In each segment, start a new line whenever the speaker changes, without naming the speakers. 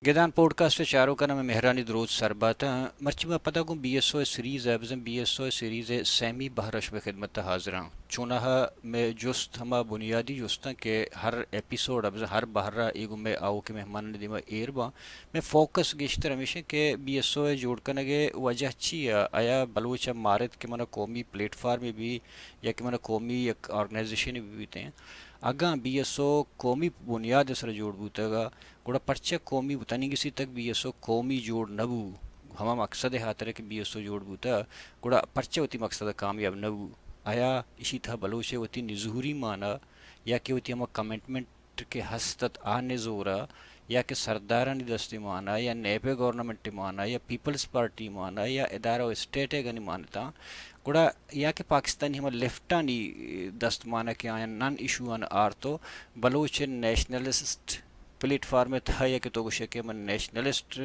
گدان pod cost چارو کا نام مہرانی درود سرباتا مرچما پتہ گو بی ایس او سیریز ہے بزن بی ایس او سیریز سیمی بہرش میں خدمت حاضراں چونہ میں جست ہما بنیادی جستاں کہ ہر ایپیسوڈ اب ہر بہرہ ایگو میں آؤ کہ مہمان نے دیما ایر با میں فوکس گشتر ہمیشہ کہ بی ایس او جوڑ کنگے وجہ چی آیا بلوچ مارت کہ منا قومی پلیٹ فارم بھی یا کہ منا قومی ایک آرگنائزیشن بھی ہیں اگاں بی ایس او قومی بنیاد سر جوڑ بوتا گا گوڑا پرچہ قومی بتانی کسی تک بی ایس او قومی جوڑ نبو ہما مقصد ہاتھ کہ بی ایس او جوڑ بوتا گوڑا پرچہ ہوتی مقصد کامیاب نبو آیا اسی تھا بلوچے ہوتی نظہوری مانا یا کہ ہوتی ہما کمٹمنٹ کے ہستت آنے زورا یا کہ سردارانی دستی مانا یا نیپے گورنمنٹ مانا یا پیپلز پارٹی مانا یا ادارہ و اسٹیٹ ہے گنی مانتا گوڑا یا کہ پاکستانی ہما لیفٹانی دست مانا کہ آیا نن ایشو آن آر تو بلوچ نیشنلسٹ پلیٹ فارم تھا یا کہ تو گوشے کہ من نیشنلسٹ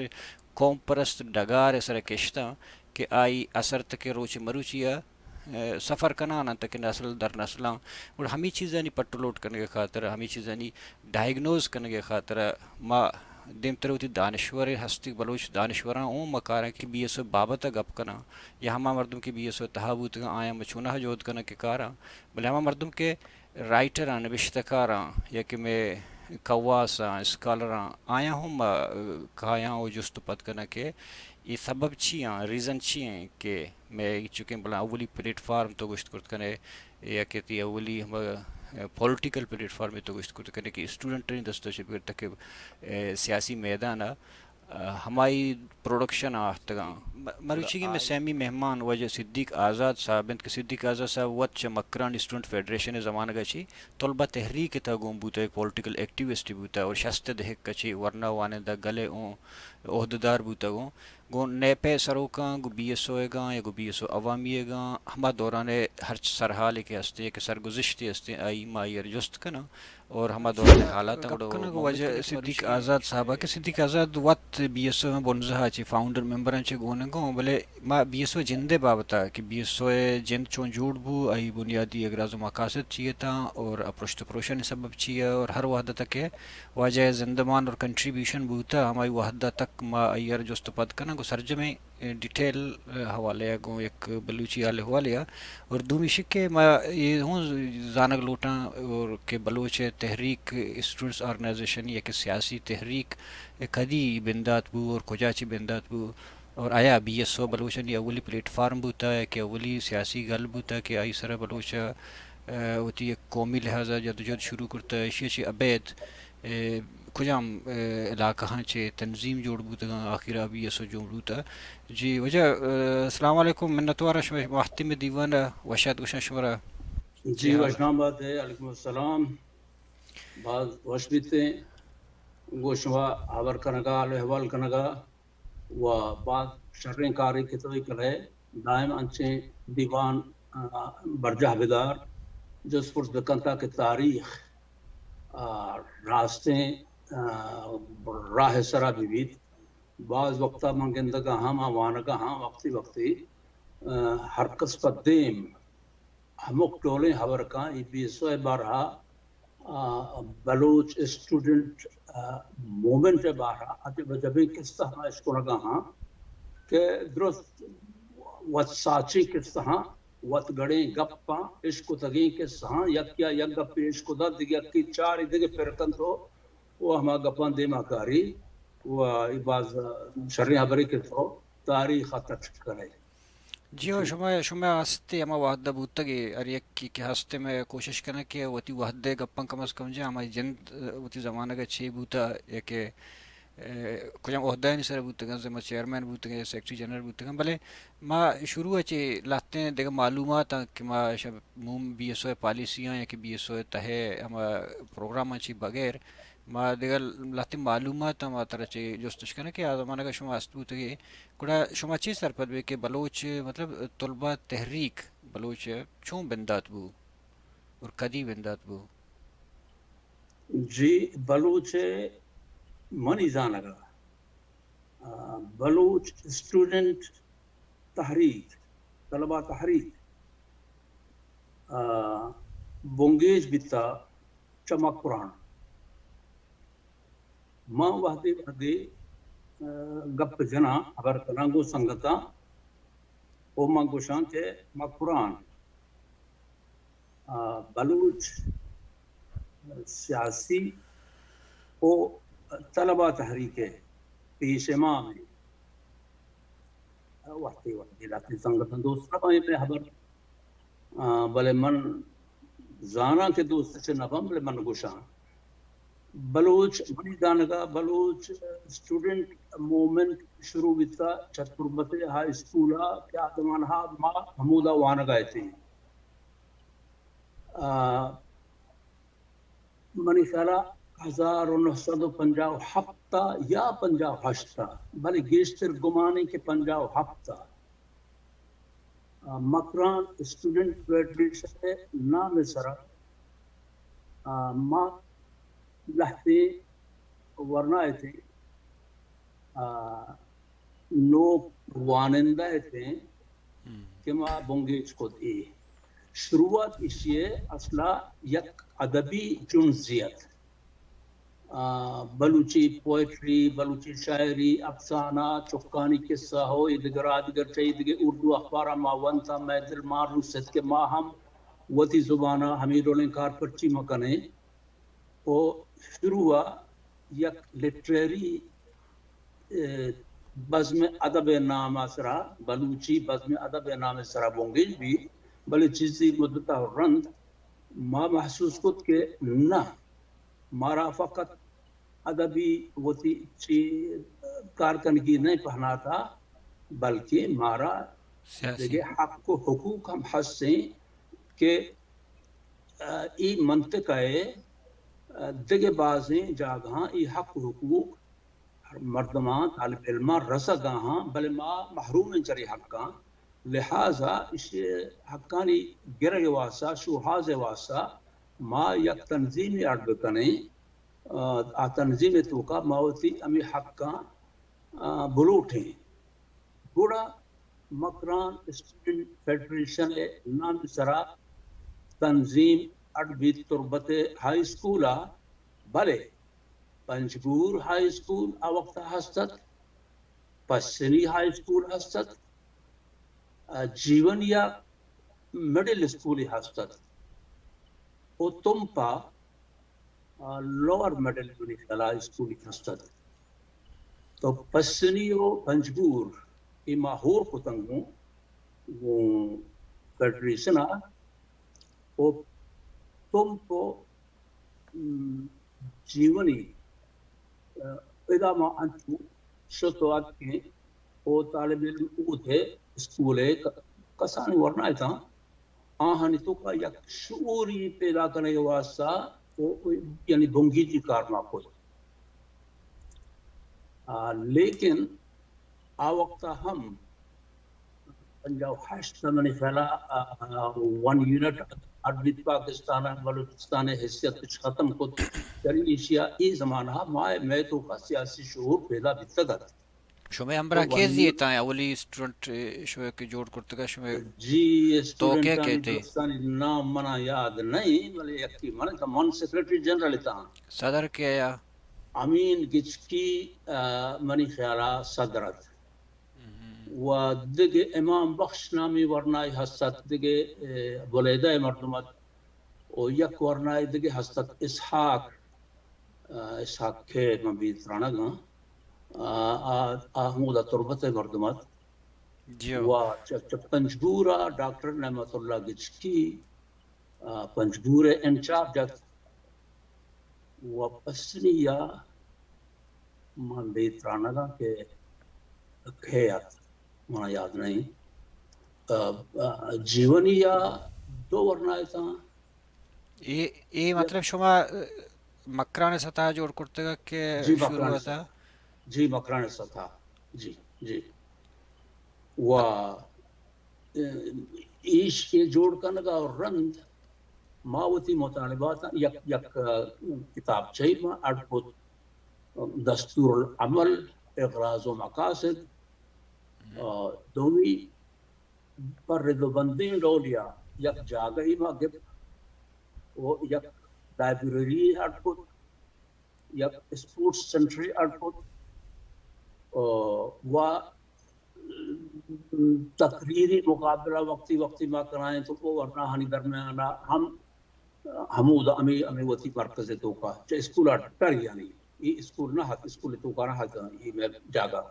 قوم پرست ڈگار سر کشتا کہ آئی اثر تک روچ مروچیا سفر کنانا تک نسل در نسلاں اور ہمیں چیزیں نہیں پٹلوٹ کرنے کے خاطر ہمیں چیزیں نہیں ڈائگنوز کرنے کے خاطر ما دیم تروتی دانشور ہستی بلوچ دانشوراں اون مکارا کہ بی ایس او بابت گپ کنا یا ہما مردم کے بی ایس او تحابوت آیا مچونہ جود کنا کہ کارا بلے ہما مردم کے رائٹراں نوشتکاراں یا کہ میں کواساں اسکالراں آیا ہم کھایا وہ جست پت کنا کہ یہ سبب چیاں ریزن چیئیں کہ میں چکے بلا اولی پلیٹ فارم تو گشت کرت کنے یا کہتی اولی ہم پولیٹیکل پلیٹ فارم تو گشت کرت کنے کہ اسٹوڈنٹ ٹرین دستو شکر تک سیاسی میدان ہمائی پروڈکشن آہتگاں مروچی کی میں سیمی مہمان وجہ صدیق آزاد صاحب انت کہ صدیق آزاد صاحب وچ مکران اسٹوڈنٹ فیڈریشن زمانہ گچی طلبہ تحریک تا گوم بوتا ایک پولیٹیکل ایکٹیوسٹ بوتا اور شست دہک کچی ورنہ وانے دا گلے اون عہدیدار بوتا گو نیپے سروکاں گو بی ایس او گاں یا گو بی ایس او عوامی گاں ہما دوران ہر سرحال کے ہستے کہ سرگزشتی ہستے آئی مایر جست کنا اور ہما دوران حالات گڑو وجہ صدیق آزاد صاحبہ کہ صدیق آزاد وقت بی ایس او میں بنزہا چی فاؤنڈر ممبران چی گونے گو بلے ما بی ایس او جندے بابتا کہ بی ایس او جند چون جوڑ بو آئی بنیادی اگراز و مقاصد چیئے تا اور اپرشت پروشن سبب چیئے اور ہر وحدہ تک واجہ زندمان اور کنٹریبیوشن بوتا ہمائی وحدہ تک ما ایئر جست پد کنا گو سرجمے ڈیٹیل حوالے گو ایک بلوچی آلے حوالے اور دومی شکے ما یہ ہوں زانگ لوٹاں اور کہ بلوچ تحریک اسٹوڈنٹس آرگنائزیشن یا کہ سیاسی تحریک کدی بندات بو اور کجاچی بندات بو اور آیا بی ایس او بلوچن یہ اولی پلیٹ فارم بوتا ہے کہ اولی سیاسی گل بوتا ہے کہ آئی سر بلوچا ہوتی ایک قومی لحاظہ جدوجہد شروع کرتا ہے اشیاء عبید کجام علاقہ ہاں چے تنظیم جوڑ بوتا گا آخر بی ایس او جوڑ بوتا جی وجہ السلام علیکم منتوارا شما وقتی میں دیوان وشاد گوشن شمارا
جی وشنام بات ہے علیکم السلام بعض وش بیتے گوشوا حبر کنگا الحوال کنگا و بعض شرین کاری کتوی کرے دائم انچے دیوان برجہ بدار جس پرس بکنتا کہ تاریخ راستے راہ سرا بیت بعض وقتا منگندگا ہم آوانگا ہم وقتی ہر قسمت دیم ہمک ٹولیں حبر کان ای بی ایس او بارہا بلوچ اسٹوڈنٹ مومنٹ بارہا عجب جبیں قصہ ہاں اس کو لگا ہاں کہ درست وات ساچی قصہ ہاں وات گڑیں گپاں عشق تگیں قصہ ہاں یک گپ عشق دا دیگه کی چار دیگه پرکن تو وہ ہما گپاں دیما کاری وہ باز شرعی حبری کے تو تاریخ تک کرے
جی ہو شما ہستے ہما وحدہ بوتا گے اور یک کی ہستے میں کوشش کرنا کہ وتی وحدے گپاں کم از کم جا ہماری جند وتی زمانہ کا چھ بوتا یا کہ کجام عہدہ نہیں سر بوتا گا زما چیئرمین بوتا گا سیکٹری جنرل بوتا گا بلے ما شروع ہے چی لاتے ہیں دیکھا معلومات ہیں کہ ما شب موم بی ایس او پالیسیاں یا کہ بی ایس او تہے ہما پروگرام چی بغیر ما دیگا لاتے معلومات ما طرح چی جستش کرنا کہ آزمانہ کا شما است بوتا گے کڑا شما چیز سر پر بے کہ بلوچ مطلب طلبہ تحریک بلوچ چون بندات بو اور کدی بندات بو
جی بلوچ منی زانگا بلوچ اسٹوڈنٹ تحریک طلبہ تحریک بونگیج بیتا چمک قرآن ماں وحدی وحدی گپ جنا ابر کنانگو سنگتا او مانگوشان کے مقران بلوچ سیاسی او طلبہ تحریک پیش امام وقتی لاتی سنگتن دوسرا پائیں پہ حبر بلے من زانا کے دوست سے نفم بلے من گوشان بلوچ منی دانگا بلوچ اسٹوڈنٹ مومنٹ شروع بیتا چتربت ہائی اسکولا کیا دمان ہا ما حمودہ وانگا تھی منی خیالہ 1957 یا 58 بلے گیشتر گمانے کے 57 مکران اسٹوڈنٹ فیڈریشن نام سرا ما لحظے ورنہ تھے نو وانندہ تھے کہ ما بونگیج کو دی شروعات اسے اصلا یک ادبی جنزیت بلوچی پوئٹری بلوچی شاعری افسانہ چکانی قصہ ہو ادگر آدگر چاہیے دگے اردو اخبارہ ما ونتا میں دل مارو ست کے ما ہم وتی زبانہ ہمیں رولنگ کار پرچی مکنے او شروع یک لٹریری بزم ادب نام اسرا بلوچی بزم ادب نام اسرا بونگیج بھی بلے چیزی مدتا رند ما محسوس کت کہ نہ مارا فقط ادبی وتی چی کارکنگی نہیں پہنا تھا بلکہ مارا دیکھے حق و حقوق ہم حسیں کہ ای منطقہ دیگے بازیں جاگہاں ای حق و حقوق مردمان طالب علماء رسا گاہاں بلے ما محروم چری حقاں لہذا اس حقانی گرگ واسا شوحاز واسا ما یک تنظیمی عرب کنے تنظیم توکا ماوتی امی حقاں بلوٹیں گوڑا مکران اسٹوڈنٹ فیڈریشن نام سرا تنظیم عربی تربت ہائی سکولا بلے پنجگور ہائی سکول وقت ہستت پسنی ہائی سکول ہستت جیون یا مڈل سکولی ہستت او تم پا لوور مڈل یونیفلا سکولی ہستت تو پسنی و پنجگور ای ماہور کتنگوں وہ فیڈریشنہ او تم کو جیونی ادا ما انتو شتوات کے او طالب علم او تھے اسکولے کسانی ورنہ تھا آہانی تو کا یک شعوری پیدا کرنے کے واسطہ یعنی بھنگی جی کارما خود لیکن آوقتا ہم 58 میں پھیلا 1 یونٹ عربی پاکستان بلوچستان حیثیت کچھ ختم کو یعنی ایشیا ای زمانہ میں تو کا سیاسی شعور پیدا بیتگت
شما امبرا کیزی تا اولی اسٹوڈنٹ شو کے جوڑ کرتے گا شما
جی
تو کیا
اسٹوڈنٹانی
کہتے
دوستانی نام منا یاد نہیں بلے یکی من کا من سیکریٹری جنرل تھا
صدر کیا یا
امین گچکی منی خیالہ صدرت و دیگه امام بخش نامی ورنای هستد دیگه بولیده مردمت و یک ورنای دیگه هستد اسحاق که من بیترانگا احمود تربت مردمت
جیو
و پنجگورا ڈاکٹر نعمت اللہ گچکی پنجگور انچارجت و پسنیا من بیترانگا کے خیات مانا یاد نہیں جیونیا دو ورنائے تھا
یہ مطلب شما مکران سطح جوڑ کرتے گا کہ شروع ہوتا
جی مکران سطح جی جی و ایش کے جوڑ کرنے کا رند ماوتی مطالبات یک کتاب چاہیے ما اڑپوت دستور العمل اغراض و مقاصد دومی پر رد و بندین رولیا یک جاگہی ما گب و یک لائبریری اڑپوت یک اسپورٹس سنٹری اڑپوت و تقریری مقابلہ وقتی ما کرائیں تو وہ ورنہ ہنی درمیان ہم حمود امی وتی مرکز تو کا چ اسکول ٹر یعنی یہ اسکول نہ ہت اسکول تو کا ہت یہ میں جاگا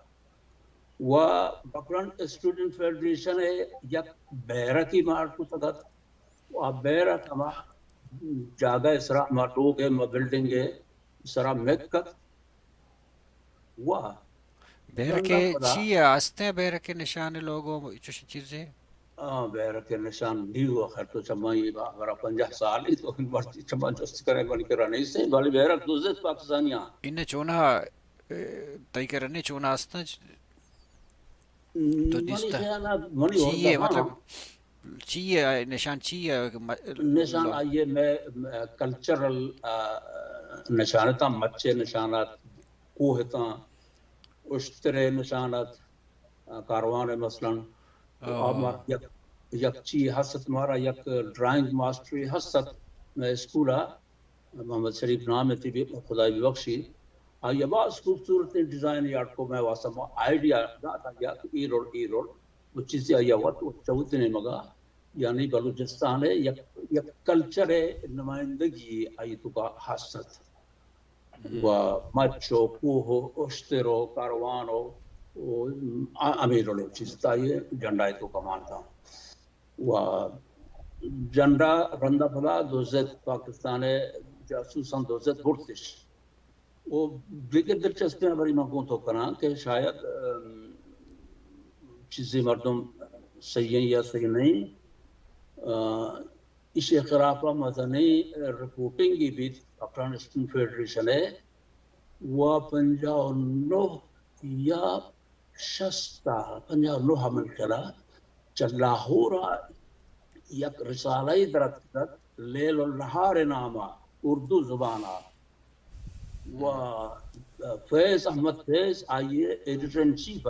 و بکران اسٹوڈنٹ فیڈریشن ہے یک بیرا کی مار کو تگت و بیرا کما جاگا اسرا ما لوگ ہے ما بلڈنگ ہے اسرا مکت و
بیرکے چی آستے بیرکے نشان لوگوں چوشی چیزیں
بیرا کے نشان نہیں ہوا خیر تو چمائی برا 50 سال ہی تو مرتی چما جست کرے بنی کرا نہیں سے بالی بیرا دوزت پاکستانیاں
انہیں چونا تائی کرنے چونا آستا تو
منی
دیستا
خیالات منی
چیئے
ہوتا
مطلب
ہاں
چیئے نشان چیئے
نشان آئیے میں کلچرل نشانتا مچے نشانات کوہتا اشترے نشانات کاروان مثلا آپ یک چی حسد مارا یک ڈرائنگ ماسٹری حسد میں اسکولا محمد شریف نام تھی بھی خدای بھی بخشی آئیے بعض خوبصورت ڈیزائن یارڈ کو میں واسم آئیڈیا داتا یا ای روڈ وہ چیزیں آئیے ہوا تو چوتنے مگا یعنی بلوچستان ہے یک کلچر ہے نمائندگی آئی تو کا حسد و مچو کوہو اشترو کاروانو امیر لوگ چیز تھا یہ جھنڈا تو کمان تھا و جھنڈا رندہ بھلا دوزت پاکستان جاسوسان دوزت برتش وہ دیگر دلچسپیاں بری مانگوں تو کرنا کہ شاید چیزیں مردم صحیح ہیں یا صحیح نہیں اس خلافہ مدنی رپورٹنگ کی بھی افغانستان فیڈریشن ہے وہ 59 یا 59 حمل کرا لاہورا یک رسالہ درد لیل النہار نامہ اردو زبانہ و فیض احمد فیض آئیے ایڈیٹر ان چیف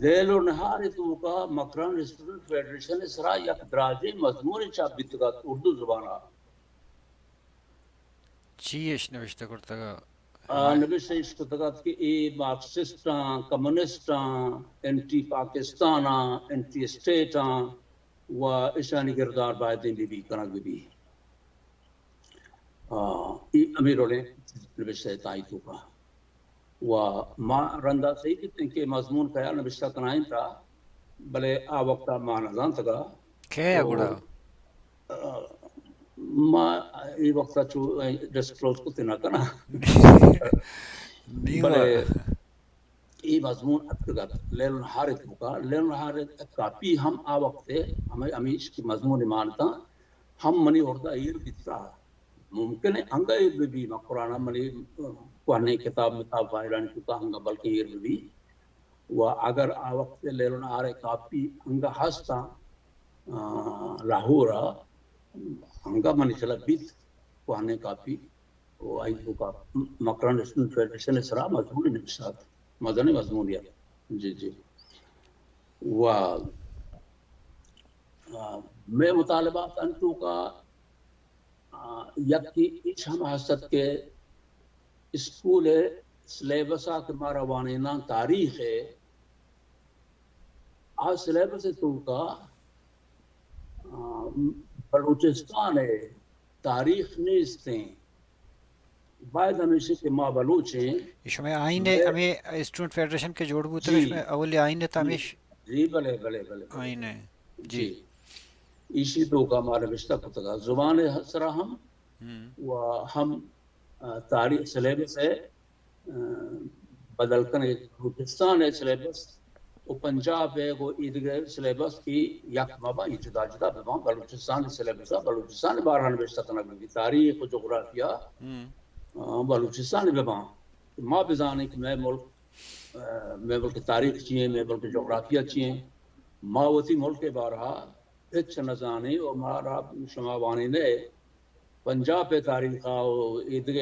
لیل و نہار تو کا مکران اسٹوڈنٹ فیڈریشن اسرا یک دراجے مضمون چاپ بیتگات اردو زبانہ
چیئش نوشتہ کرتا گا
نوشتہ اشتگات کہ ای مارکسسٹاں کمیونسٹاں انٹی پاکستاناں انٹی اسٹیٹاں و اشانی گردار بائدیں بھی کنگ بھی امیروں نے نوشتہ تائیتوں کا و ما رندہ صحیح کتنے کہ مضمون خیال نوشتہ کنائیں تھا بلے آ وقتا ما نظام تھا
کیا گوڑا
ما ای وقتا چو ڈسکلوز کو تینا کنا بلے ای مضمون اتگت لیل نہارت بکا لیل نہارت کاپی ہم آ وقتے ہمیں امیش کی مضمون مانتا ہم منی اردہ ایر بیتا ممکن ہے انگا ایر بھی قرآن منی پڑھنے کتاب مطاب فائران چکا ہنگا بلکہ ایر بھی و اگر آ وقتے لیل نہارت کاپی انگا ہستا لاہورا ہنگا منی چلا بیت پڑھنے کاپی وہ آئی تو کا مکران اسٹوڈنٹ فیڈریشن اسرا مضمون نبسات مدنی مضمونیت جی جی و میں مطالبات انتو کا یک کی اچھ ہم حسد کے اسکول سلیبسا کے مارا وانینا تاریخ ہے آج سلیبس تو کا بلوچستان ہے تاریخ نیستیں باید ہمیشہ کہ ما بلوچ ہیں
اس میں آئین ہمیں اسٹوڈنٹ فیڈریشن کے جوڑ بوتر اس میں اول آئین تامیش
جی بلے بلے بلے
آئین ہے
جی اسی تو کا ہمارا رشتہ پتہ زبان حسرہ ہم و ہم تاریخ سلیبس ہے بدل کر بلوچستان ہے سلیبس وہ پنجاب ہے وہ ادھر سلیبس کی یک مابا یہ جدا جدا ببان بلوچستان سلیبس بلوچستان بارہ نوشتہ کنک بھی تاریخ و جغرافیہ بلوچستان ببان ما بزانے کہ میں ملک تاریخ چیئے میں ملک جغرافیہ چیئے ما وطی ملک بارہا اچھ نزانے اور مارا شماوانی نے پنجاب تاریخہ و ادھر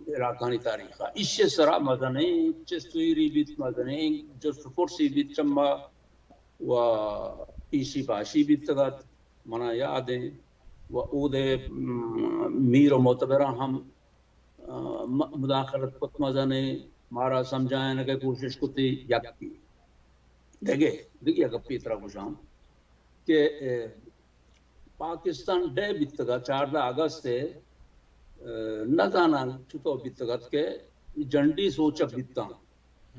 عراقانی تاریخہ اس سرا مدنی چستویری بیت مدنی جس فرسی بیت چمہ و ایسی باشی بیت تگت منا یادیں و او دے میر و معتبرہ ہم مداخلت کو مزہ نے مارا سمجھانے کی کوشش کو تھی یک کی دیکھے دیکھیے گپی طرح کچھ کہ پاکستان ڈے بیتگا 14 اگست نہ جانا چھتو بیتگت کے جنڈی سوچک بیتا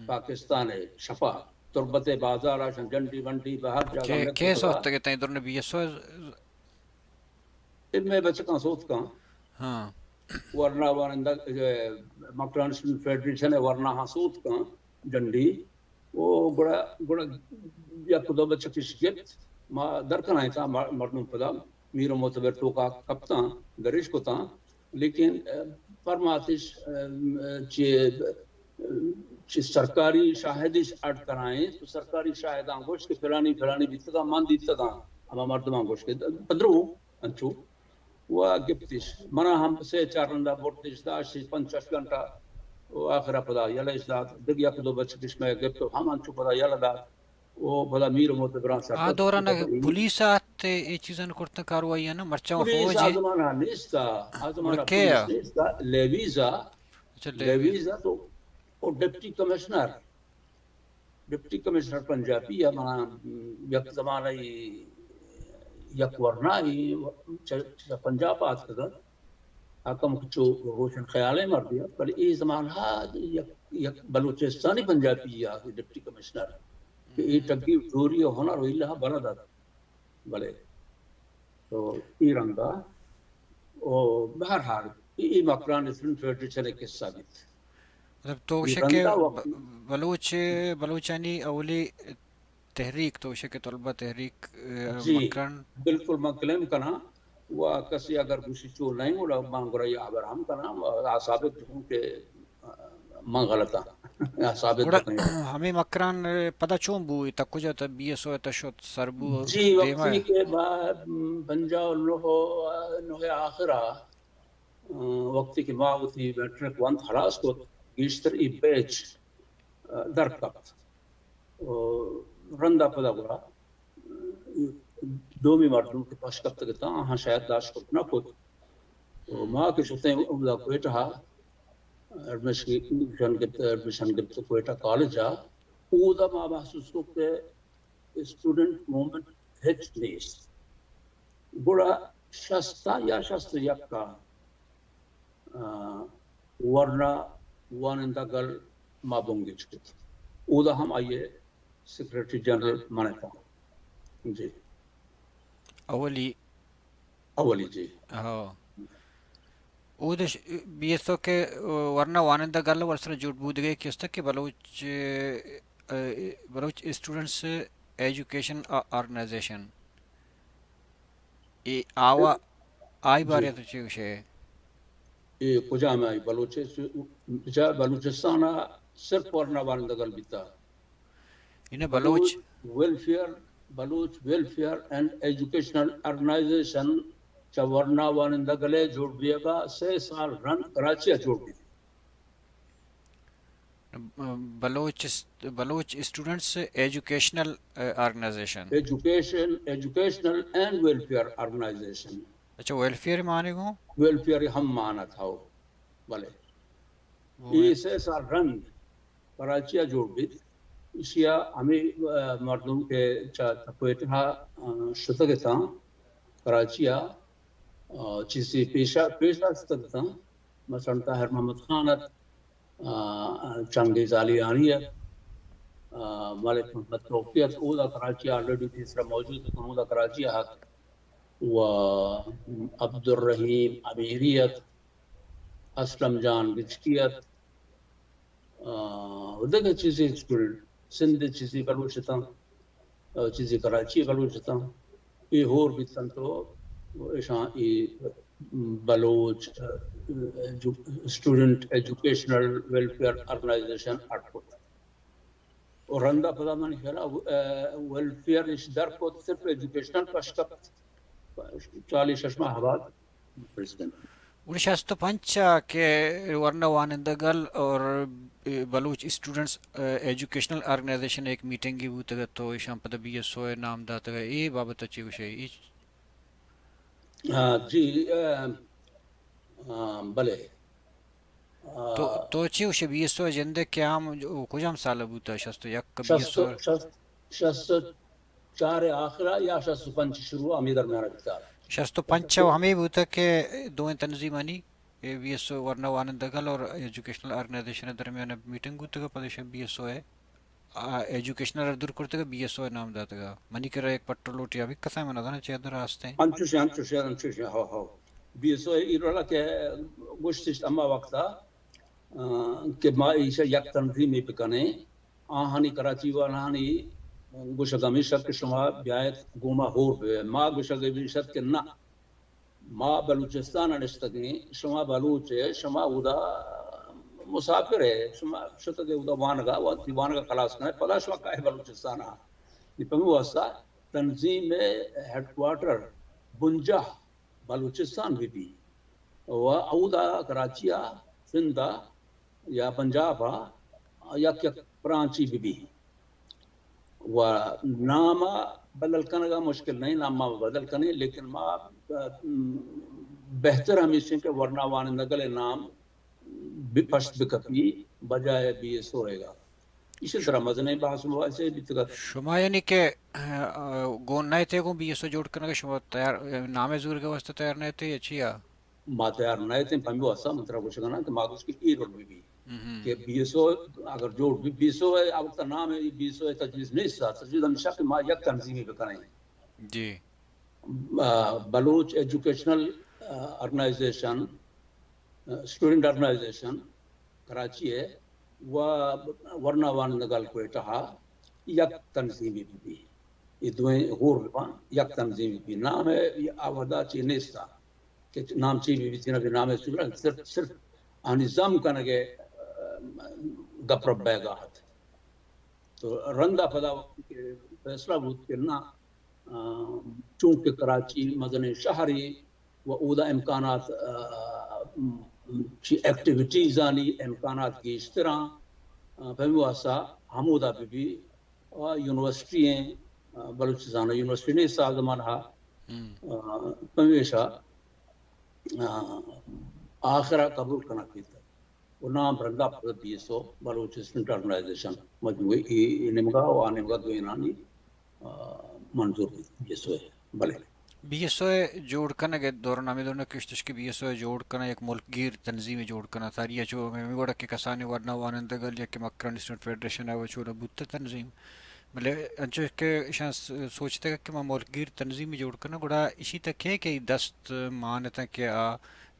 پاکستان ہے شفا تربت بازار آشن جنڈی ونڈی بہر جگہ میں
کیس
کتگا
ہوتا کہ ادھر نے بی ایس او
ان میں بچکا سوت کا
ہاں
ورنہ ورنہ مکرانشن فیڈریشن ہے ورنہ ہاں سوت کا جنڈی وہ گڑا گڑا یا کدو بچہ کی شکیت ما درکن آئی تھا مردم پدا میرو معتبر تو کا کپتان درش کو تھا لیکن فرماتش چی سرکاری شاہدش اڈ کرائیں تو سرکاری شاہدان گوش کے فلانی فلانی بیتگا مان دیتگا اما مردمان گوش کے پدرو انچو وہ گپتش منا ہم سے چارندہ بورتش داشت 5 گھنٹہ وہ آخرہ پدا یلا اس داد دگیا کدو بچ کش میں گپتو ہم انچو پدا یلا داد وہ پدا میر معتبران
آ دوران
سرکت
پولیس آتے یہ چیزیں کرتے کاروائی ہے نا مرچہ
پولیس
فوج
آزمانہ نیستا آزمانہ
کیا
پولیس نیستا لیویزا
اچھا
لیویزا تو وہ ڈپٹی کمشنر پنجابی یا منا یک زمانہ یک ورنہ پنجاب آت کدر حکم کچو روشن خیالیں مر دیا بل ای زمانہ یک بلوچستانی پنجابی یا ڈپٹی کمشنر کہ ای ٹگی دوری ہونا روئی لہا بنا دا بلے تو ای رنگا بہرحال ای مقران اسلام فیڈریشن ایک قصہ بیت
مطلب تو شکے بلوچانی اولی تحریک تو شکے طلبہ تحریک
جی
مکرن
بالکل میں کلیم کنا وہ کسی اگر کسی چو نہیں ہو مانگ رہی آبرام کنا ثابت ہوں کہ میں غلطا ثابت
گوڑا
بکنی
ہمیں مکران پتہ چون بوئی تا کجا تا بی ایس او تا شد سربو
جی
دیما
وقتی
ہے
کے بعد بنجاو نوہ آخرہ وقتی کے ماوتی میٹرک 1 خلاص کو گیشتر ای بیچ درکت رندہ پدا گرا دومی مردوں کے پاس کب تک تا ہاں شاید داشت کو نہ کت ماں کے شتے ہیں امدہ کوئٹہ ایڈمیشن گفت کوئٹہ کالج آ اودا ماں محسوس کو کہ اسٹوڈنٹ مومنٹ ہچ نیس گوڑا شستا یا شست یکا ورنہ وانندہ گل ماں بونگی چکت اودا ہم آئیے سیکریٹری جنرل مانے تھا جی اولی جی
ہاں او دش بی ایس او کے ورنہ وانندہ گل ورسر جوٹ بود گئے کس تک کہ بلوچ اسٹوڈنٹس ایجوکیشن آرگنائزیشن آوا آئی
جی
بارے تو چیوش ہے
یہ کجا میں آئی بلوچستان صرف ورنہ وانندہ گل بیتا
انہیں
Baloch
Baloch
welfare and educational organisation چا ورنہ وانندہ گلے جوڑ دیا گا 6 سال رن کراچی جوڑ the
Baloch students educational organization
educational and welfare organization
اچھا ویلفیئر مانے گو
ویلفیئر ہم مانا تھا بلے یہ 6 سال رن کراچی جوڑ دی اسیا ہمیں مردوں کے کوئٹہ شتگتا کراچی چیزی پیشہ ستگتا مثلا طاہر محمد خانت چنگیز علیانیت ملک محمد توفیت اودا کراچی آلریڈی تیسرا موجود ہے اودا کراچی حق و عبد الرحیم امیریت اسلم جان گچکیت دیکھیں چیزیں اسٹوڈنٹ سندھ چیزی بلوچستان چیزی کراچی بلوچستان یہ ہور بھی تو اشان Baloch student educational welfare organization آٹپوٹ اور رندہ پدا منی خیرہ ویلفیئر اس در کو صرف ایجوکیشنل پشکت 40 ششمہ حواد پریزیڈنٹ
1965 کے ورنہ وانندہ گل اور بلوچ اسٹوڈنٹس ایجوکیشنل آرگنائزیشن ایک میٹنگ کی بوتا گا تو شام پتہ بی ایس او نام داتا گا یہ بابت اچھی وشے
جی بلے
تو چی وش بی اس او جنده که هم کجام سال بوده شست یک که بی اس
شست
او
شست چار آخرا یا شست پنج شروع امی درمیان بیتا.
شست پنچ و همه بوده که دو تنظیمانی بی اس او ورنه وانندگل اور ایژوکیشنل آرگنائزیشن درمیان میٹنگ بوده که پدش بی اس او ہے ایژوکیشنل دور کرتے بی ایس او نام داتا گا منی کرا ایک پٹرولوٹی ابھی کسا میں نہ چیدر راستے
انچوشی ها بیسو ایرولا که گوشتش اما وقتا که ما ایشا یک تنظیمی بکنه آهانی کراچی و آهانی گوشگا میشد که شما بیایت گوما هور به ما گوشگا میشد که نه ما بلوچستان نشتگی شما بلوچه شما اودا مسافر ہے شما شتگی اودا وانگا و وانگا خلاص کنه پدا شما کاه بلوچستان ها نپمی واسطہ تنظیم ہیڈ کوارٹر بنجہ بلوچستان بھی و اودا کراچیا سندھا یا پنجاب یا کراچی بھی و نام بدل کرنے کا مشکل نہیں نام بدل کرنے لیکن ما بہتر ہمیشہ کہ ورنہ وان نگل نام پشت بکپی بجائے بھی اس ہوئے گا اسی طرح مزنے بحث ہوا سے بھی تک
شما یعنی کہ گون نئے تھے کو بی ایس او جوڑ کرنے کا شما تیار نام زور کے واسطے تیار نئے تھے یا چیا
ما تیار نئے تھے پہمی واسطہ مطلب کچھ کرنا کہ ما کچھ کی ایرور بھی کہ بیسو اگر جوڑ بھی بیسو ہے اب تک نام ہے بیسو ہے تجویز نہیں سا تجویز ہمیشہ کہ ما یک تنظیمی بکنائیں
جی
Baloch educational organization student organization Karachi ہے و ورنہ وان نگل کوئٹہ یک تنظیمی بھی یہ دوئیں غور رفان یک تنظیمی بھی نام ہے یہ آوہدہ چی نیستا کہ نام چی بھی تینا بھی نام ہے صرف نظام کنگے گپ رب بیگا ہاتھ تو رندہ پدا فیصلہ بود کہ نا چونکہ کراچی مدن شہری و اودا امکانات چی ایکٹیویٹیز آنی امکانات کی اس طرح فہمی واسطہ حمودہ بھی یونیورسٹی ہیں بلوچستان یونیورسٹی نے سازمان ہا پمیشہ آخرہ قبول کرنا کیتا وہ نام رنگا پر بیسو بلوچستان آرگنائزیشن مجموعی نمگا و آنمگا دوینانی منظور بیسو ہے بلے
بی ایس او جوڑ کرنا کے دوران ہمیں دوران کشتش کے بی ایس او جوڑ کرنا ایک ملک گیر تنظیم جوڑ کرنا تھا یا جو میں گوڑا کے کسانے ورنہ وانندگل یا کہ مکران اسٹوڈنٹ فیڈریشن ہے وہ چھوڑا بودتا تنظیم ملے انچو کہ شان سوچتے گا کہ میں ملک گیر تنظیم جوڑ کرنا گوڑا اسی تک ہے کہ دست مانتا کہ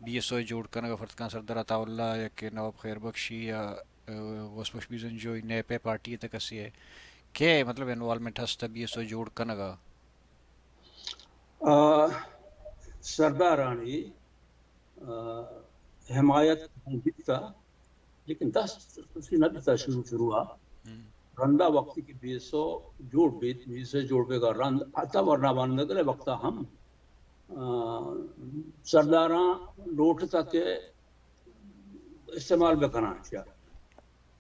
بی ایس او جوڑ کرنا کا فرد کان سردار عطا اللہ یا کہ نواب خیر بخشی یا وسمش بیزن جو نئے پہ پارٹی تک اسی ہے کہ مطلب انوالمنٹ ہستا بی ایس او جوڑ کرنا گا
سردارانی حمایت بیتا لیکن دست نہ بیتا شروع رندہ وقتی کی بیسو جوڑ بیت بیسو جوڑ بے گا رند آتا ورنہ باندگلے وقتا ہم سرداران لوٹ تک استعمال بکنا چاہا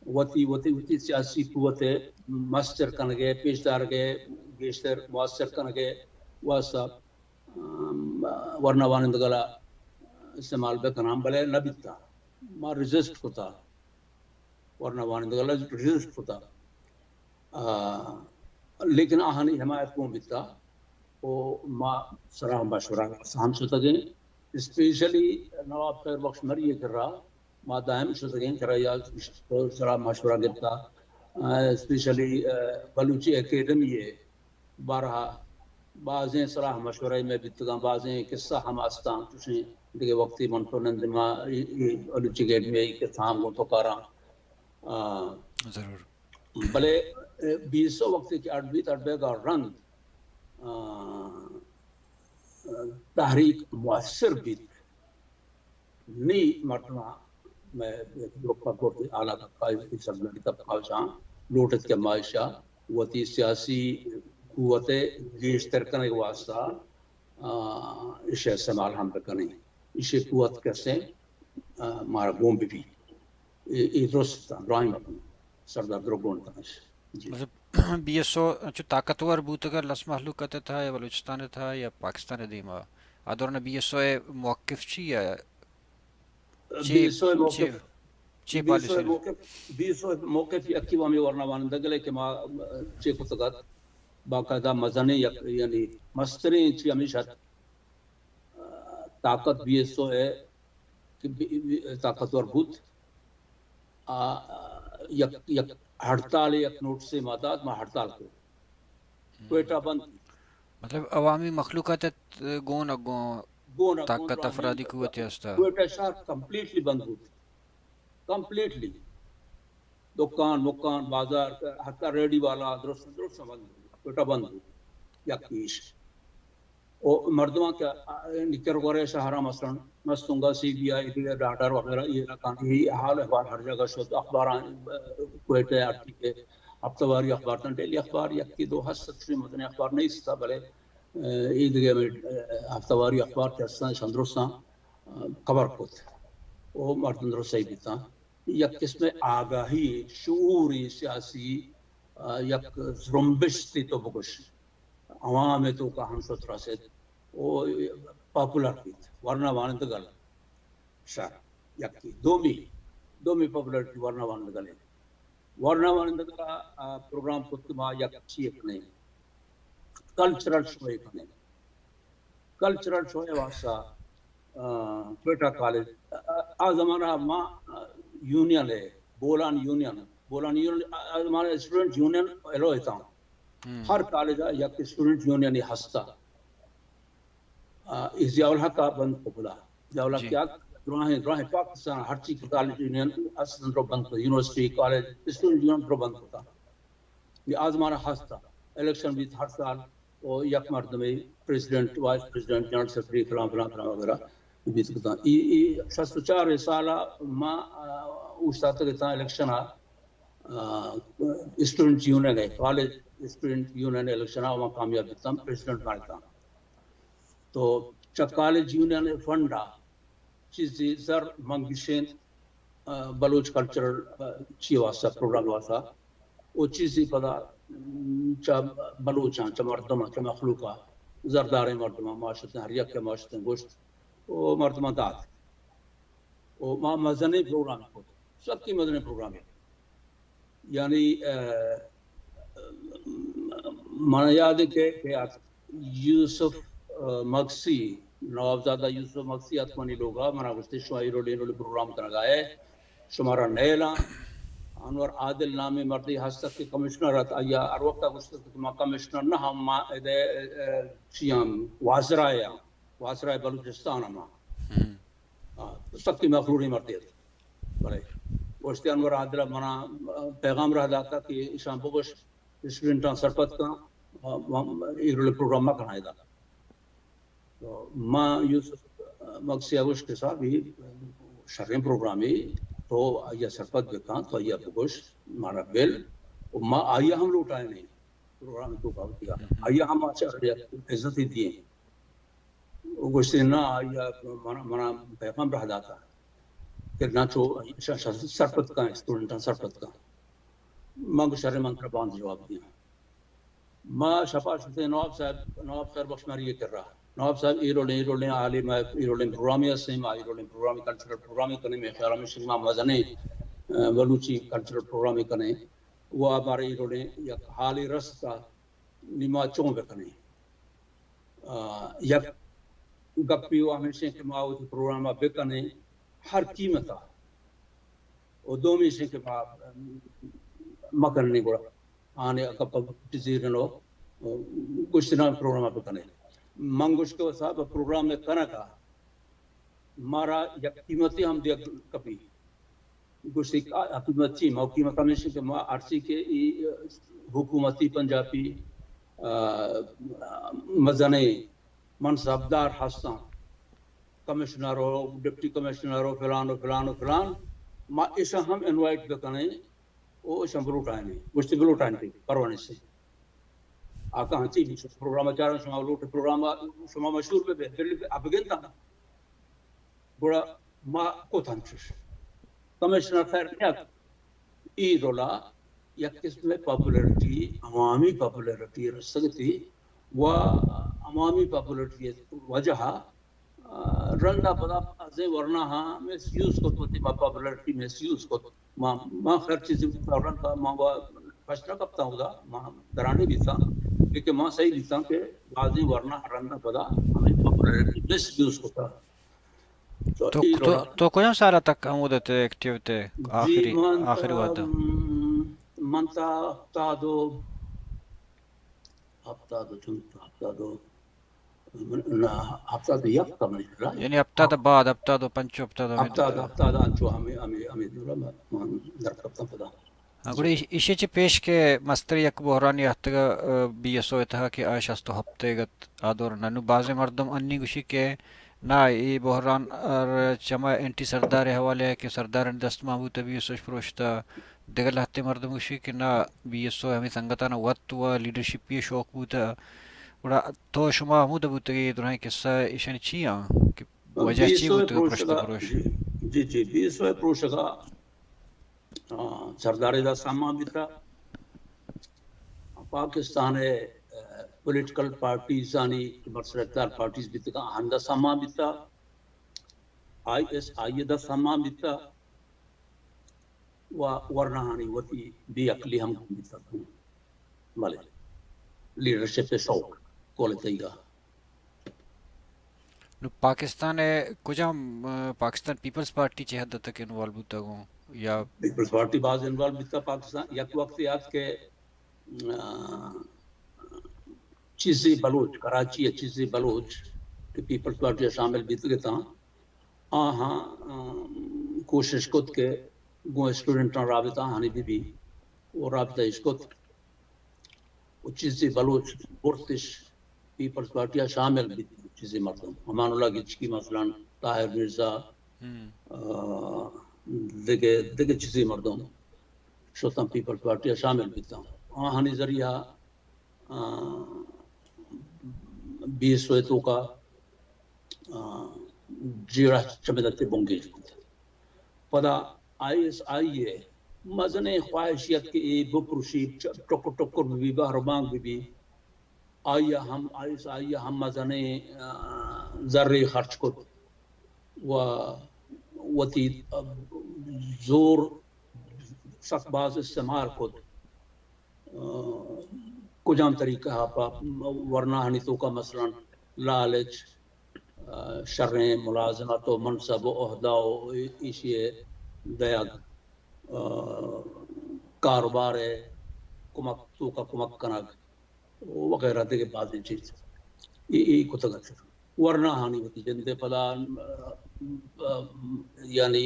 وتی سیاسی قوت مستر کنگے پیشدار گے گیشتر مؤثر کنگے واسطہ ورنہ وانندگلا استعمال بکنا بلے نبیتا ما ریزسٹ ہوتا ورنہ وانندگلا ریزسٹ ہوتا لیکن آہانی حمایت کون بیتا وہ ما سراہ مشورہ ہم سوتا گئے اسپیشلی نواب خیر بخش مریے کر رہا ما دائم سوتا گئے کر رہا سراہ مشورہ گئتا اسپیشلی بلوچی اکیڈمی ہے بارہا بعضیں صلاح مشورہ میں بیتگاں بعضیں قصہ ہم آستان تشیں دیکھے وقتی منتو نندمہ بلوچی گیٹ میں ایک تھام کو تو کاراں
ضرور
بلے بیسو وقتی کی اڈبیت اڈبے گا رند تحریک مؤثر بیت نی مرتبہ میں لوگ پر بورتی اعلیٰ طبقائی کی سرگرمی طبقہ جہاں لوٹت کے معاشہ وتی سیاسی قوت گیش ترکنے کے واسطہ اسے استعمال ہم بکنے اسے قوت کیسے مارا گوم بھی یہ درست تھا ڈرائنگ اپنے سردار درگون تنش
مطلب بی ایس او جو طاقتور بوتگر لس محلوقات تھا یا بلوچستان تھا یا پاکستان دیما آدورنا بی ایس او موقف چی ہے
بی ایس او موقف
چی پالیسی
بیسو موقف یکی وامی ورنا وانندگلے کہ ما چی کتگت باقاعدہ مزنی یعنی مسترین چی ہمیشہ طاقت بیسو ہے کہ طاقتور بود یک ہڑتال یک نوٹ سے مادات ما ہڑتال کو کوئٹہ بند
مطلب عوامی مخلوقات گون اگون طاقت افرادی قوت ہستا
کوئٹہ شہر کمپلیٹلی بند بود کمپلیٹلی دکان مکان بازار حتی ریڈی والا درست بند بود کوئٹہ بند بود یک پیش اور مردمان کیا نکر گورے شہرہ مثلا مستنگا سی بی آئی دیگر ڈاٹر وغیرہ یہ رکھان یہی حال اخبار ہر جگہ شد اخباران کوئٹہ آرٹی کے ہفتواری اخبار تن ڈیلی اخبار یکی دو حسد شوی مدنی اخبار نہیں ستا بلے یہ دیگر ہفتواری اخبار تیستان شندرستان خبر کت وہ مردن درست صحیح بیتا یک قسم آگاہی شعوری سیاسی یک زرمبش تی تو بکش عوام تو کا ہم سترہ سے وہ پاپولر بیت ورنہ وانند گل شہر یکی دومی پاپولرٹی ورنہ وانند گلے ورنہ وانند گلہ پروگرام کتما یک چیک نہیں کلچرل شوئے کنے کلچرل شوئے واسا کوئٹہ کالج آزمانہ ما یونین ہے بولان یونین ہمارے اسٹوڈنٹ یونین ایلو ہوتا ہوں ہر کالج یک اسٹوڈنٹ یونین ہستا ضیاء الحق کا بند پکلا ضیاء الحق کیا دراہیں پاکستان ہر چیز کی کالج یونین اصلا رو بند پکلا یونیورسٹی کالج اسٹوڈنٹ یونین رو بند پکلا یہ آزمانہ ہستا الیکشن بھی ہر سال اور یک مرد میں president vice president general secretary فلان فلان فلان وغیرہ بیت کتا یہ 64 سالہ ما استاد کتا الیکشن اسٹوڈنٹ یونین ہے کالج اسٹوڈنٹ یونین الیکشن وہاں کامیاب بیتا پریزیڈنٹ مارتا تو چا کالج یونین فنڈا چیزی زر منگشین بلوچ کلچرل چی واسا پروگرام واسا وہ چیزی پدا چا بلوچاں چا مردمہ چا مخلوقہ زردار مردمہ معاشرتیں ہر یک کے معاشرتیں گوشت وہ مردمہ داد وہ مدنی پروگرام کو سب کی مدنی پروگرام ہے یعنی مانا یاد ہے کہ یوسف مقصی نوابزادہ یوسف مقصی اتمانی لوگا منا گشتے شمائی رولی پروگرام تنگائے شمارا نیلا انور عادل نامی مردی حسد کے کمشنر رہتا یا اروقتا گشتے کہ ما کمشنر نہ ہم ما چیام وازرائے بلوچستان ما سب کی مخروری مردی ہے بلے گوشتے انور عادل منا پیغام رہ داتا کہ شام بگوش اسٹوڈنٹان سرپت کا ایرول پروگرام کنائی دا تو ما یوسف مقصی اگوش کے ساتھ بھی شرین پروگرامی تو آیا سرپت بکان تو آیا بگوش مانا بیل ما آیا ہم لوٹائے نہیں پروگرام تو کہا دیا آیا ہم عزت ہی دیئے گوشتے نا آیا منا پیغام رہ داتا کہ نا چو سرپت کا اسٹوڈنٹان سرپت کا مانگو شرین منتر باند جواب دیا ما شفا شفتے نواب صاحب بخشماری یہ کر رہا نواب صاحب ایرولیں عالم ایرولیں پروگرامی اسیم ایرولیں پروگرامی کلچرل پروگرامی کرنے میں خیال میں شریمہ مزنے بلوچی کلچرل پروگرامی کرنے وہ ہمارے ایرولیں یک حالی رستا نما چون بکنے یک گپی و ہمیشہ کے معاوضی پروگرامہ بکنے ہر قیمتا اور دومی سے کے مکرنے گوڑا آنے اکپا تزیرنو کچھ دنوں پروگرامہ بکنے منگوش کو صاحب پروگرام میں کنا کا مارا یک قیمتی ہم دیا کبھی گوشتی قیمتی قیمت ہمیشہ کہ ما عرصی کے حکومتی پنجابی مزنے منصبدار ہستان کمشنر ہو ڈپٹی کمشنر ہو فلان ما ایسا ہم انوائٹ بکنے وہ ایسا بلوٹائیں گے گوشتی بلوٹائیں گے پروانے سے آقا ہنچی بھی پروگرام چاروں شما لوٹ پروگرام شما مشہور پہ بہتر اب گنتا گوڑا ما کو تھنچوش کمشنر خیر نیت ای رولا یک قسم پاپولیرٹی عوامی پاپولیرٹی رسگتی و عوامی پاپولیرٹی وجہ رندا پدا زي ورناها مسيوز كنت ما popularity مسيوز كنت ما خير چیز رندا ما فشنا کپتا ہوگا ما درانے بھی تھا لیکن ما صحیح بھی تھا کہ بعضی ورنا رندا پدا ہمیں popularity مسيوز ہوتا
تو کوئی سارا تک عمودت ایکٹیویٹی آخری وعدہ
منتا ہفتہ دو ہفتہ تو یک تھا
یعنی ہفتہ تو بعد ہفتہ تو پنچو
ہفتہ انچو ہمیں در کپتا پدا
گوڑی ایشی چی پیش کے مستر یک بحرانی ہفتگا بی ایس او اتہا کہ آش است ہفتے گت آدور ننو بعض مردم انی گوشی کہ نا ای بحران چما انٹی سردار حوالے ہے کہ سردار دست محبوط بی ایس اوش پروشتا دیگر ہفتے مردم گوشی کہ نا بی ایس او ہمیں سنگتانا وقت و لیڈرشپ یہ شوق بوتا وڑا تو شما حمود بوتگی دورانی قصہ ایشانی چی آن کہ وجہ چی بوتگی پروشتا پروش
جی بی ایس او پروشتا سرداری دا ساما بیتا پاکستان پولیٹیکل پارٹیز آنی مرسلتار پارٹیز بیتا ہندا ساما بیتا آئی ایس آئی دا ساما بیتا ورنہانی وطی بی اقلی ہم بیتا مالے لیڈرشپ شوق کوالتی گا
پاکستان کجا پاکستان پیپلز پارٹی چی حد تک انوالو بوتا گو یا
پیپلز پارٹی باز انوالو بیتا پاکستان یک وقت یاد کے چیزی بلوچ کراچی چیزی بلوچ کہ پیپلز پارٹی شامل بیت گئے تھا ہاں کوشش کت کے گو اسٹوڈنٹاں رابطہ ہانی بھی وہ رابطہ اس کت وہ چیزی بلوچ برتش پیپلز پارٹی شامل بیت چیزی مردم امان اللہ گچکی مثلا طاہر مرزا دیگه چیزی مردم شدن پیپلز پارٹی شامل بیتا آہانی ذریعہ بیس ویتوں کا جیڑا چمیدتے بونگی پدا آئی ایس آئی ہے مزن خواہشیت کے بپروشی ٹکر بھی بہربانگ بھی آئیہ ہم آئیس آئیہ ہم مزنے ذرے خرچ کت وتی زور سخت باز استعمال کت کجام طریقہ پا ورنہ ہنیتوں کا مثلا لالچ شریں ملازمت و منصب و عہدہ و ایشی دیگ کاروبار کمک تو کا کمک کنک وغیرہ دیگے بعضی چیز یہ کتگت ورنہ ہانی ہوتی جندے پدا یعنی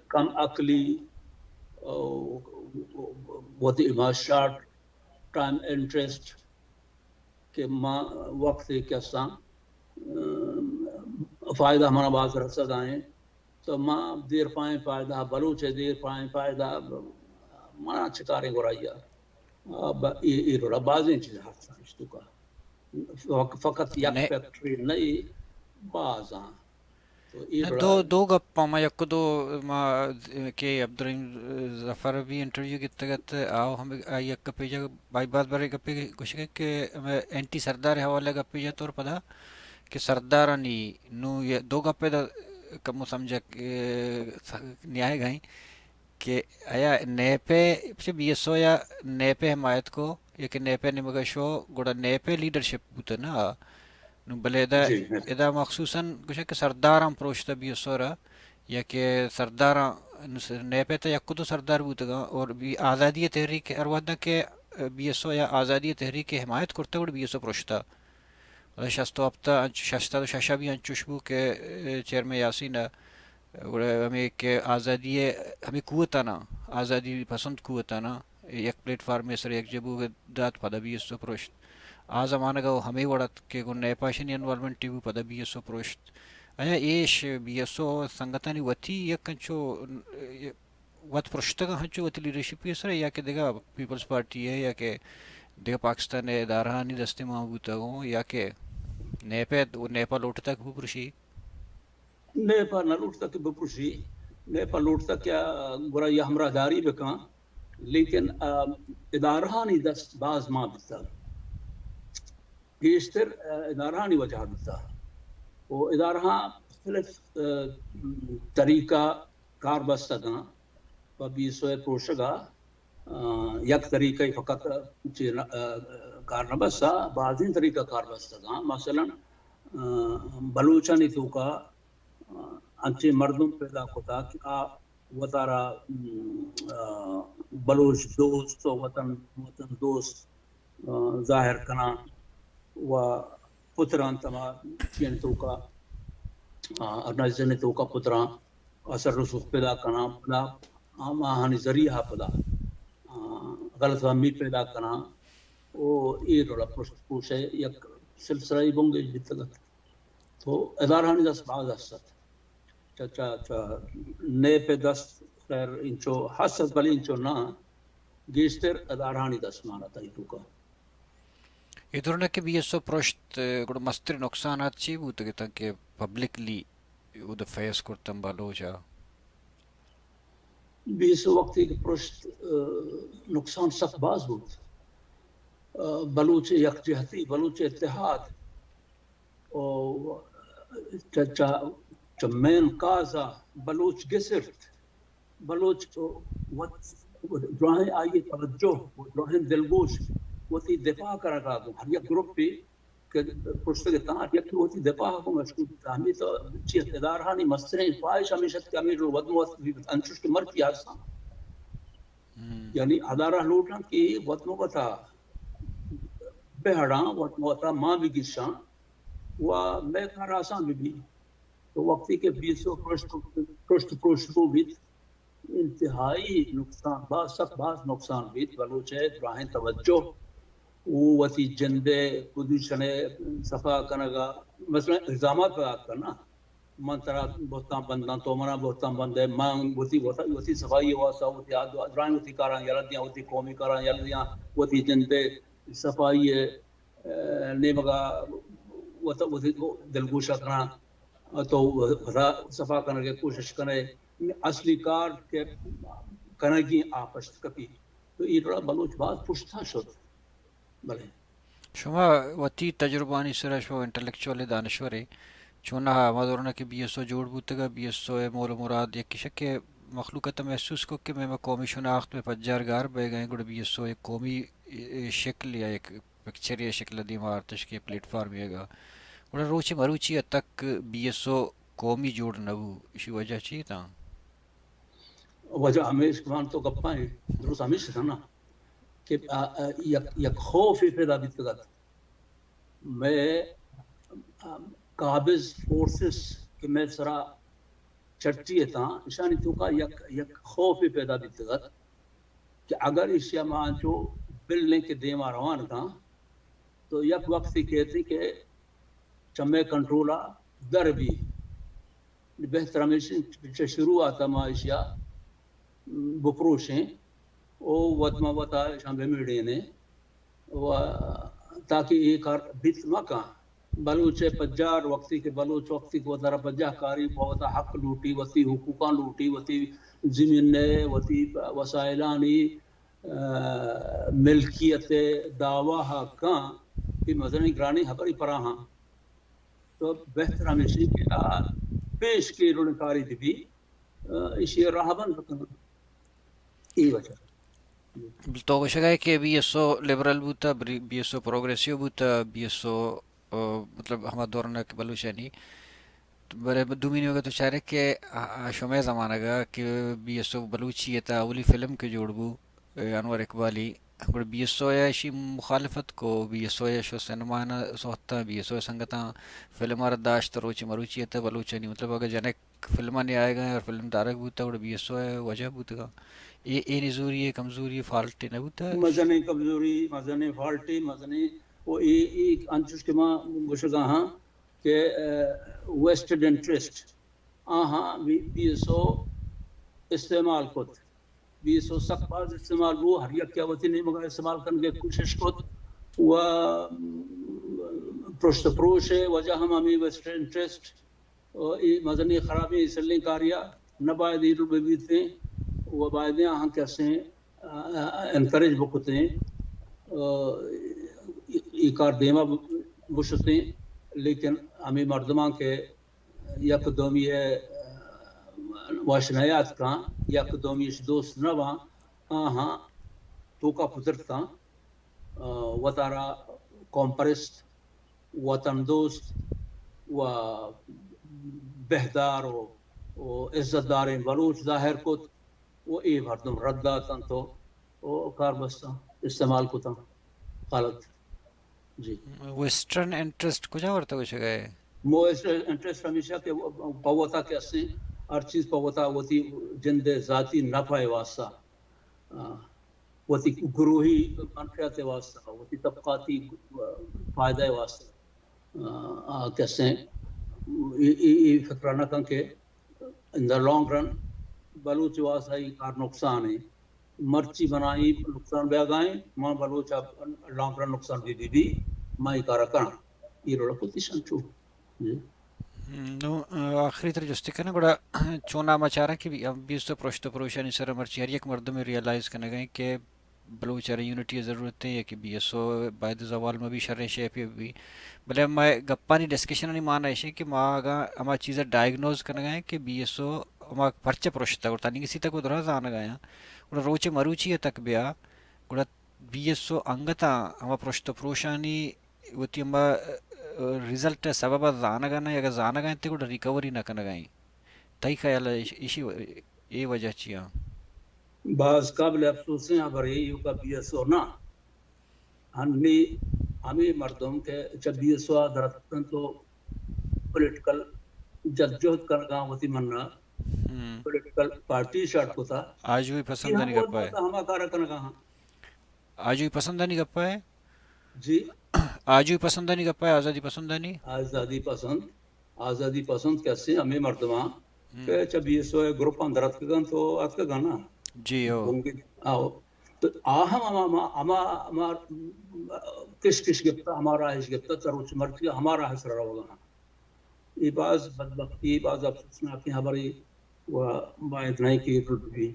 کم عقلی ہوتی شارٹ ٹائم انٹرسٹ کہ ماں وقت کیسا فائدہ ہمارا بعض رسد آئیں تو ماں دیر پائیں فائدہ بلوچ ہے دیر پائیں فائدہ مانا چکاریں گرائیا یہ روڑا بعضیں چیز حادثہ اشتو کا فقط یک فیکٹری نہیں بعضاں
دو گپا ما یک دو ما کہ عبدالرحیم ظفر بھی انٹرویو کی تگت آؤ ہمیں یک گپی جا بائی بات بارے گپی کچھ کہ ہمیں اینٹی سردار حوالے گپی جا طور پدا کہ سردارانی نو دو گپے دا کمو سمجھا نیائے گئیں کہ آیا نیپے بی ایس او یا نیپے حمایت کو یا کہ نیپے نمگا شو گوڑا نیپے لیڈرشپ بوتا نا نو بلے ادا مخصوصاً کچھ کہ سرداراں پروشتا بی ایس او را یا کہ سرداراں نیپے تا یک تو سردار بوتا گا اور بھی آزادی تحریک اروادا کہ بی ایس او یا آزادی تحریک حمایت کرتا گوڑا بی ایس او پروشتا شستو ہفتہ شستا تو شاشا بھی انچوش بو کہ چیئرمین یاسین ہمیں کہ آزادی ہمیں قوت آنا آزادی پسند قوت آنا یک پلیٹ فارم سر یک جبو دات پدا بی ایس او پروشت آ زمانہ گا ہمیں وڑت کہ گو نیپاشنی انوالمنٹ ٹی پدا بی ایس او پروشت ایا ایش بی ایس او سنگتانی وتی یک کنچو وط پروشتگا ہنچو وتی لیڈرشپ یہ سر یا کہ دیگا پیپلز پارٹی ہے یا کہ دیگا پاکستان ادارہانی دستے محبوطہ گوں یا کہ نیپا لوٹ تک بپرشی
نیپا نہ لوٹ تک بپرشی نیپا لوٹ تک کیا گرا یہ ہمراہ داری بکاں لیکن ادارہانی دست باز ماں بتا گیشتر ادارہانی وجہ بتا وہ ادارہ مختلف طریقہ کار بستگان و بیسوی پروشگا یک طریقه فقط کار نبستا بعضین طریقه کار بستگان مثلا بلوچانی تو کا انچے مردم پیدا کتا کہ وطارا بلوچ دوست و وطن دوست ظاہر کنا و پتران تما چین تو کا ارنازن تو کا پتران اثر رسوخ پیدا کنا پدا آماہانی ذریعہ پدا غلط فہمی پیدا کنا او یہ روڑا پوشے یک سلسلہ ہی بونگے جتگت تو ادارانی دست باز استد چا نئے پہ دست خیر انچو حسد بلی انچو نا گیشتر ادارانی دست مانا تا ایتو کا
ಇದರನ್ನ ಕೆ ಬಿಎಸ್ಒ ಪ್ರೊಶ್ಟ್ ಕೂಡ ಮಸ್ತ್ರಿ ನುಕ್ಸಾನಾತ್ ಚಿ ಬೂತಗೆ ತಕ್ಕೆ ಪಬ್ಲಿಕ್ಲಿ ಉದ ಫೇಸ್ ಕೊಡ್ತಂ ಬಾಲೋಜಾ
بیس وقتی کہ پرشت نقصان سخت باز بود بلوچ یکجہتی بلوچ اتحاد مین کازا بلوچ گسرت بلوچ دراہیں آئیے توجہ دراہیں دلگوش وتی دفاع کرا رہا ہوں ہر یک گروپ پہ کہ پرشت کے تاں یک وتی دفاع کو مشکوک تاہمی تو چیز ادارانی مسترین فائش ہمیشہ کہ امیر ودنوت انچوش کے مر کیا سا یعنی ادارہ لوٹاں کی ودنوتا بہڑاں ودنوتا ماں بھی گشاں و میں کار آسان بھی تو وقتی کے بیسو پرشت بھی انتہائی نقصان باز سخت باز نقصان بھی بلوچے دراہیں توجہ وتی جندے پوزیشنے صفا کنگا مثلا الزامات پیدا کرنا من طرح بہتاں بنداں تو منا بہتاں بندے مانگ وتی صفائی واسا وتی ادرائیں وتی کاراں یلدیاں وتی قومی کاراں یلدیاں وتی جندے صفائی نیمگا وتی دلگوشہ کرنا تو صفا کرنے کی کوشش کرے اصلی کار کے کنگی آپس کپی تو یہ بلوچ باز پشتا شد بلے
شما وتی تجربانی سرا شو انٹلیکچوال دانشوری چونہ مادورنا کہ بی ایس او جوڑ بوتگا بی ایس او مول مراد یک شک مخلوقات محسوس کو کہ میں قومی شناخت میں پجار گار بے گئے گڑ بی ایس او ایک قومی شکل یا ایک پکچر یا شکل دیمار تشکیل پلیٹ فارم یہ گا گڑا روچی مروچی تک بی ایس او قومی جوڑ نبو اسی وجہ چی تا
وجہ ہمیش کمان تو گپائیں درست ہمیش تھا نا کہ یک خوف پیدا بیتگت میں قابض فورسز کہ میں سرا چٹی تھا نشانی تو کا یک خوف پیدا بیتگت کہ اگر اشیاء ماں جو بلنے کے دیما روان تھا تو یک وقت ہی کہتے کہ چمے کنٹرولا در بھی بہتر ہمیشہ شروع آتا ماں اشیاء بپروشیں او ودما وطا شامبے میڈے نے تاکہ یہ کار بیت مکا بلوچے پجار وقتی کے بلوچ وقتی کو ذرا پجا کاری بہت حق لوٹی وتی حقوقاں لوٹی وتی زمین نے وتی وسائلانی ملکیت دعویٰ حقاں کی مدنی گرانی حبری پراہاں تو بہتر ہمیشہ کہ پیش کی رونکاری دی بھی اسی راہبن رکھنا یہ وجہ
تو وشگائے کہ بی ایس او لیبرل بوتا بی ایس او پروگریسیو بوتا بی ایس او مطلب ہما دورنا کہ بلوچانی برے دومینی ہوگا تو چارے کہ شمع زمانہ گا کہ بی ایس او بلوچی تا اولی فلم کے جوڑ بو انور اقبالی بی ایس او ایشی مخالفت کو بی ایس او ایشو سنمانا سوہتا بی ایس او سنگتا فلم آرداشت روچی مروچی تا بلوچانی مطلب اگر جنک فلمہ نہیں آئے گا اور فلم دارک بوتا اور بی ایس او وجہ بوتا گا یہ نزوری کمزوری فالٹی نہ ہوتا
مزنی کمزوری مزنی فالٹی مزنی وہ ایک انچوش کے ماں گوشگا ہاں کہ ویسٹڈ انٹرسٹ آہاں بی ایس او استعمال کت بی ایس او سخت باز استعمال وہ ہر یک کیا وطی نہیں مگا استعمال کرنے کی کوشش کت و پرشت پروش ہے وجہ ہم ہمیں ویسٹڈ انٹرسٹ مزنی خرابی سلیں کاریا نبائد ایرو بیبیتے و باعدیں آہاں کیسے ہیں انکریج بکتے ہیں یہ کار دیما بشتے ہیں لیکن ہمیں مردمان کے يقدومي واشنايات كان يقدومي شدوس نوا آها توكا پترتا وطارا كومبرست وطن دوست و بهدار و عزت دارين بلوچ ظاهر کت و ای مردم رداتن تو و کار بستا استعمال کتا غلط جی
ویسٹرن انٹرسٹ کجا ورته وشګای
مو انٹرسٹ ہمیشہ کہ پوتا کے اسی ہر چیز پوتا ہوتی جند ذاتی نفع واسطہ ہوتی گروہی منفیات واسطہ ہوتی طبقاتی فائدہ واسطہ کیسے یہ فکرانہ کن کہ ان دا لانگ رن بلوچ واسطہ یہ کار نقصان ہے مرچی بنائی نقصان بیا گائیں ماں بلوچ لانگ رن نقصان بھی ماں یہ کارا کرنا یہ روڑا پوتی سنچو
نو آخری تر جستی کنه گوڑا چونا مچارا کی بھی اب بیستو پروشتو پروشانی سر مرچی ہر یک مردم میں ریالائز کرنے گئے کہ بلوچ یونٹی ضرورت ہے کہ بی ایس او باید زوال میں بھی شرح شے پہ بھی بلے میں گپانی ڈسکشن نہیں مانا ہے کہ ماں آگا ہما چیزیں ڈائگنوز کرنے گئے کہ بی ایس او ہما پرچے پروشتا گوڑا تانی کسی تک ادھر آنا گیا گوڑا روچے مروچی ہے تک بیا گوڑا بی ایس او انگتا ہما پروشتو پروشانی وتی ہما ریزلٹ سبب زانا گانا یا زانا گائیں تے گوڑا ریکوری نہ کرنا گائیں تائی خیال ہے اسی یہ وجہ چیاں
بعض قابل افسوس ہیں ابر یو کا بی ایس او نا ہمیں مردم کے جب بی ایس او درختن تو پولیٹیکل جدجہد کرنا ہوتی مننا پولیٹیکل پارٹی شارٹ کو تھا
آج بھی پسند نہیں گپا ہے
ہما کارا کرنا
آج بھی پسند نہیں گپا ہے
جی
آج بھی پسند نہیں گپا ہے آزادی پسند نہیں
آزادی پسند کیسے ہمیں مردمان کہ جب بی ایس او گروپ اندرت کن تو آت کا گانا
جی ہو
آو تو ہما کش گفتا ہمارا حش گفتا تروچ مرچی ہمارا حسر رہا گانا یہ بعض بدبختی بعض افسوس میں اپنی ہماری و باید نہیں کی بھی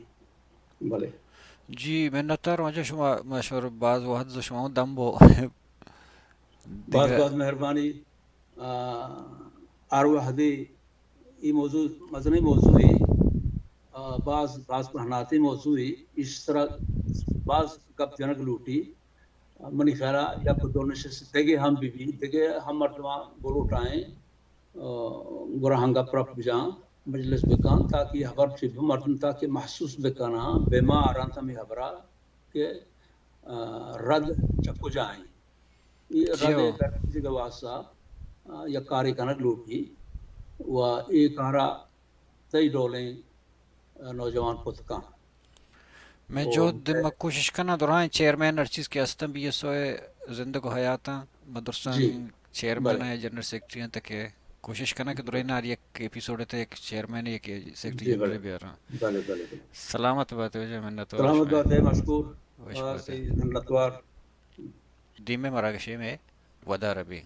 بلے
جی میں نتار وجہ شما مشور بعض وحد شما دم بو
بعض مہربانی آرو حدی یہ موضوع مزنی موضوعی بعض پہناتی موضوعی اس طرح بعض کب جنگ لوٹی منی خیرہ یا کو دو نشست دیگے ہم بھی دیگے ہم مردمان گلو اٹھائیں گرہنگا پرپ جان مجلس بکان تاکہ خبر چی مردم تاکہ محسوس بکانا بیمار انتا میں خبرہ کہ رد چکو جائیں یہ رد کرنے کے واسطہ یا کاری کنک لوٹی و ایک کارا تی ڈولیں نوجوان پتکان
میں جو دن میں کوشش کرنا دورائیں چیئرمین ہر چیز کے استم بھی یہ سوئے زندگ و حیاتاں مدرسان چیئرمین ہے جنرل سیکٹری ہیں تک کوشش کرنا کہ دورائیں نار یک ایپیسوڈ ہے ایک چیئرمین ہے ایک سیکٹری جنرل بھی آ رہا سلامت بات ہے جو منت
سلامت بات ہے مشکور منتوار
دیم میں مراکشی میں ودا ربی